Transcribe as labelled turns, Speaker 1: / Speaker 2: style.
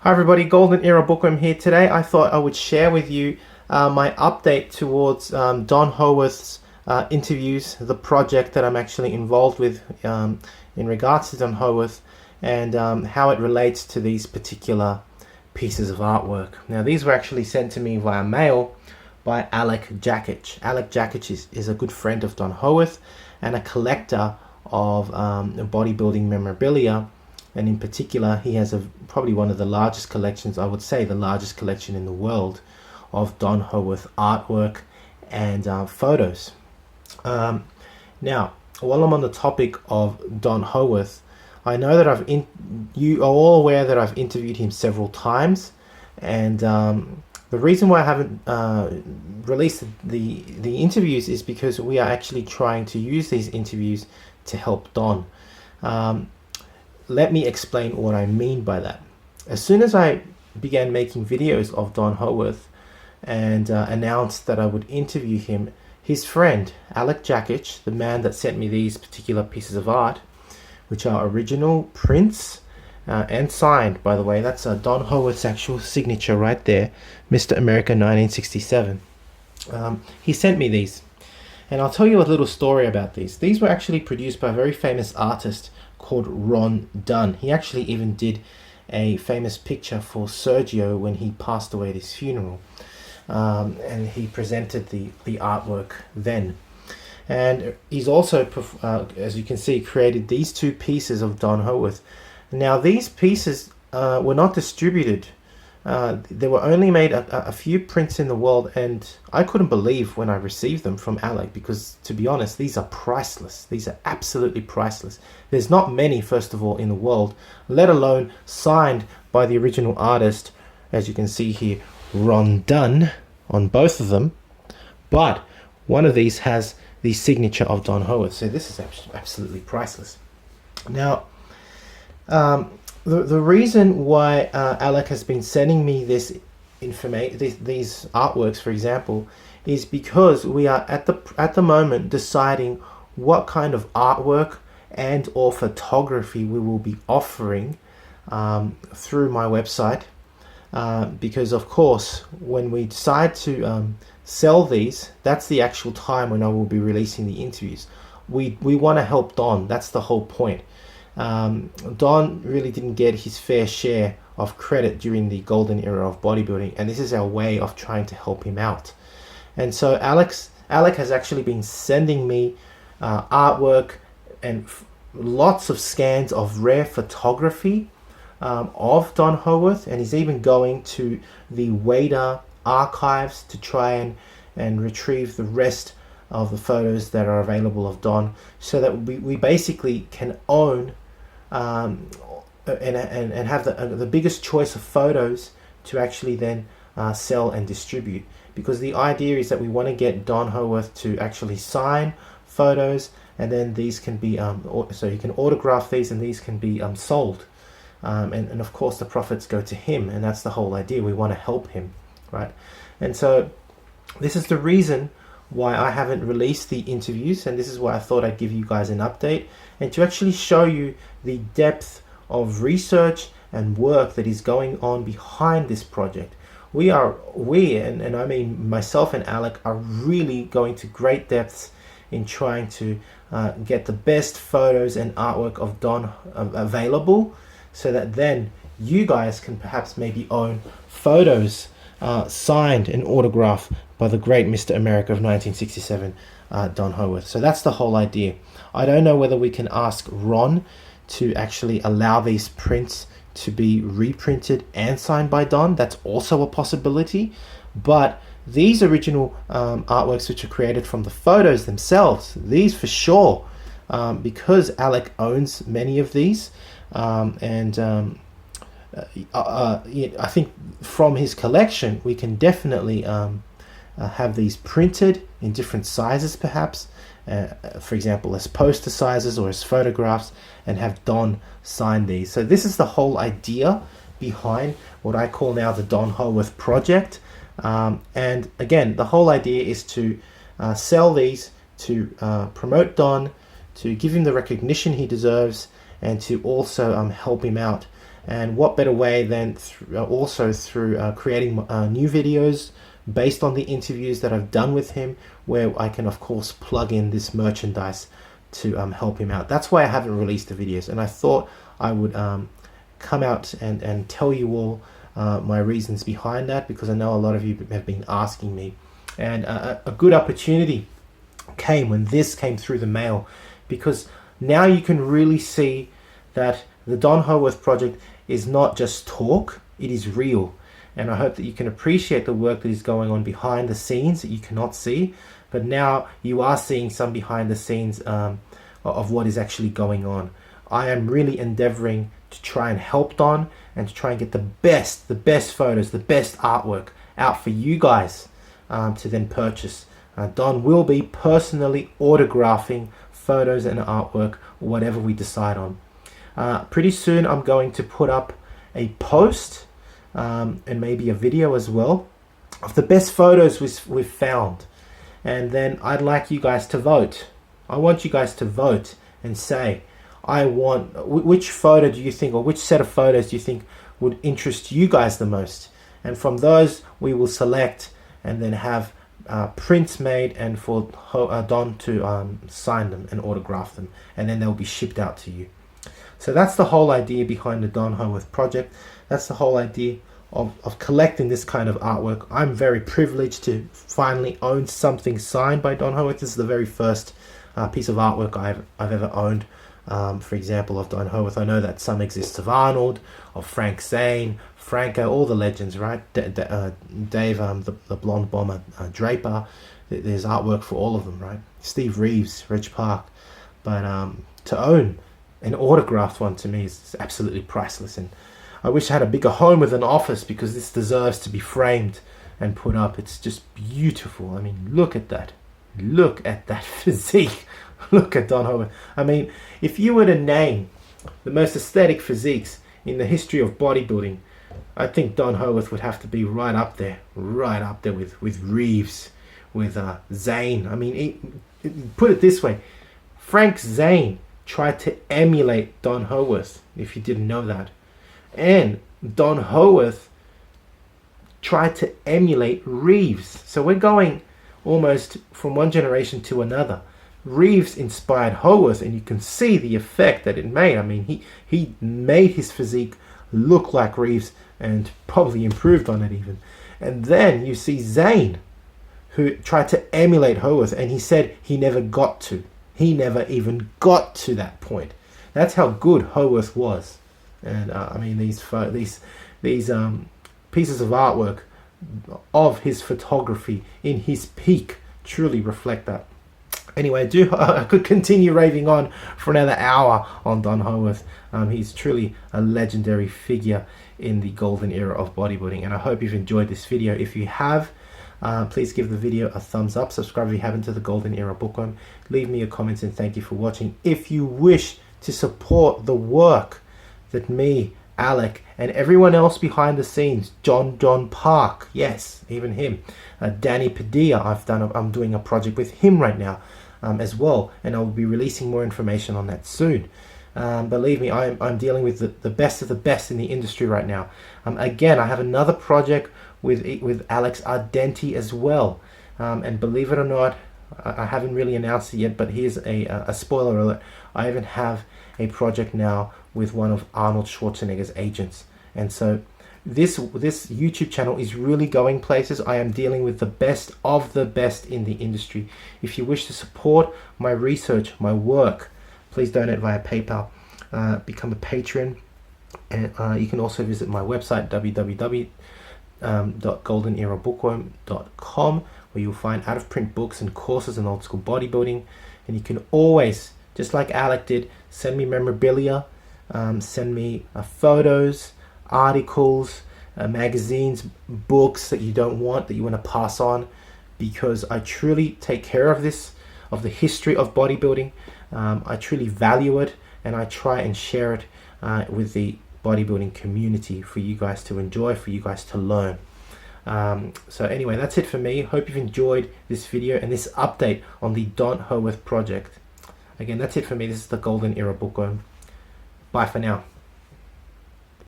Speaker 1: Hi everybody, Golden Era Bookworm here. Today I thought I would share with you my update towards Don Howorth's interviews, the project that I'm actually involved with in regards to Don Howorth, and how it relates to these particular pieces of artwork. Now these were actually sent to me via mail by Alek Jakic. Alek Jakic is a good friend of Don Howorth and a collector of bodybuilding memorabilia. And in particular, he has probably one of the largest collections, I would say the largest collection in the world, of Don Howorth artwork and photos. Now, while I'm on the topic of Don Howorth, I know that you are all aware that I've interviewed him several times, and the reason why I haven't released the interviews is because we are actually trying to use these interviews to help Don. Let me explain what I mean by that. As soon as I began making videos of Don Howorth and announced that I would interview him, his friend Alek Jakic, the man that sent me these particular pieces of art, which are original prints and signed, by the way, that's Don Howorth's actual signature right there, Mr. America 1967. He sent me these, and I'll tell you a little story about these. These were actually produced by a very famous artist called Ron Dunn. He actually even did a famous picture for Sergio when he passed away at his funeral, and he presented the artwork then. And he's also, as you can see, created these two pieces of Don Howorth. Now these pieces were not distributed. They were only made a few prints in the world, and I couldn't believe when I received them from Alek, because to be honest, these are priceless. These are absolutely priceless. There's not many, first of all, in the world, let alone signed by the original artist, as you can see here, Ron Dunn, on both of them. But one of these has the signature of Don Howorth, so this is absolutely priceless. Now, the reason why Alek has been sending me this information, these artworks, for example, is because we are at the moment deciding what kind of artwork and or photography we will be offering through my website. Because of course, when we decide to sell these, that's the actual time when I will be releasing the interviews. We want to help Don. That's the whole point. Don really didn't get his fair share of credit during the golden era of bodybuilding, and this is our way of trying to help him out. And so Alek has actually been sending me artwork and lots of scans of rare photography of Don Howorth, and he's even going to the Wader archives to try and retrieve the rest of the photos that are available of Don, so that we basically can own and have the biggest choice of photos to actually then sell and distribute. Because the idea is that we want to get Don Howorth to actually sign photos, and then these can be so you can autograph these, and these can be sold, and of course the profits go to him, and that's the whole idea. We want to help him, right? And so this is the reason why I haven't released the interviews, and this is why I thought I'd give you guys an update and to actually show you the depth of research and work that is going on behind this project. We and I mean myself and Alek are really going to great depths in trying to get the best photos and artwork of Don available, so that then you guys can perhaps maybe own photos signed and autographed by the great Mr. America of 1967, Don Howorth. So that's the whole idea. I don't know whether we can ask Ron to actually allow these prints to be reprinted and signed by Don. That's also a possibility. But these original artworks, which are created from the photos themselves, these for sure, because Alek owns many of these, I think from his collection we can definitely have these printed in different sizes, perhaps, for example as poster sizes or as photographs, and have Don sign these. So this is the whole idea behind what I call now the Don Howorth project, and again, the whole idea is to sell these, to promote Don, to give him the recognition he deserves, and to also help him out And what better way than also through creating new videos based on the interviews that I've done with him, where I can of course plug in this merchandise to help him out. That's why I haven't released the videos, and I thought I would come out and tell you all my reasons behind that, because I know a lot of you have been asking me. And a good opportunity came when this came through the mail, because now you can really see that the Don Howorth project is not just talk, it is real. And I hope that you can appreciate the work that is going on behind the scenes that you cannot see, but now you are seeing some behind the scenes of what is actually going on. I am really endeavoring to try and help Don, and to try and get the best photos, the best artwork out for you guys to then purchase. Don will be personally autographing photos and artwork, whatever we decide on. Pretty soon I'm going to put up a post and maybe a video as well of the best photos we've found, and then I'd like you guys to vote. I want you guys to vote and say, I want, which photo do you think, or which set of photos do you think would interest you guys the most? And from those we will select and then have prints made, and for Don to sign them and autograph them, and then they'll be shipped out to you. So that's the whole idea behind the Don Howorth project. That's the whole idea of collecting this kind of artwork. I'm very privileged to finally own something signed by Don Howorth. This is the very first piece of artwork I've ever owned. For example, of Don Howorth. I know that some exists of Arnold, of Frank Zane, Franco, all the legends, right? Dave, the blonde bomber, Draper. There's artwork for all of them, right? Steve Reeves, Reg Park. But to own an autographed one, to me, is absolutely priceless. And I wish I had a bigger home with an office, because this deserves to be framed and put up. It's just beautiful. I mean, look at that. Look at that physique. Look at Don Howorth. I mean, if you were to name the most aesthetic physiques in the history of bodybuilding, I think Don Howorth would have to be right up there with Reeves, with Zane. I mean, put it this way, Frank Zane tried to emulate Don Howorth, if you didn't know that. And Don Howorth tried to emulate Reeves. So we're going almost from one generation to another. Reeves inspired Howorth, and you can see the effect that it made. I mean, he made his physique look like Reeves, and probably improved on it even. And then you see Zane, who tried to emulate Howorth, and he said he never got to. He never even got to that point. That's how good Howorth was. And I mean, these pieces of artwork of his photography in his peak truly reflect that. Anyway, I could continue raving on for another hour on Don Howorth. He's truly a legendary figure in the golden era of bodybuilding, and I hope you've enjoyed this video. If you have, please give the video a thumbs up. Subscribe if you haven't to the Golden Era Bookworm. Leave me your comments, and thank you for watching. If you wish to support the work that me, Alek, and everyone else behind the scenes, John Park, yes, even him, Danny Padilla, I'm doing a project with him right now as well, and I'll be releasing more information on that soon. Believe me, I'm dealing with the best of the best in the industry right now. Again, I have another project with Alex Ardenti as well, and believe it or not, I haven't really announced it yet, but here's a spoiler alert. I even have a project now with one of Arnold Schwarzenegger's agents, and so this YouTube channel is really going places. I am dealing with the best of the best in the industry. If you wish to support my research, my work, please donate via PayPal, become a patron, and you can also visit my website, www.goldenerabookworm.com, where you'll find out-of-print books and courses in old school bodybuilding. And you can always, just like Alek did, send me memorabilia, send me photos, articles, magazines, books that you don't want, that you want to pass on, because I truly take care of this, of the history of bodybuilding. I truly value it, and I try and share it with the bodybuilding community for you guys to enjoy, for you guys to learn. So anyway, that's it for me. Hope you've enjoyed this video and this update on the Don Howorth project. Again, that's it for me. This is the Golden Era Bookworm. Bye for now.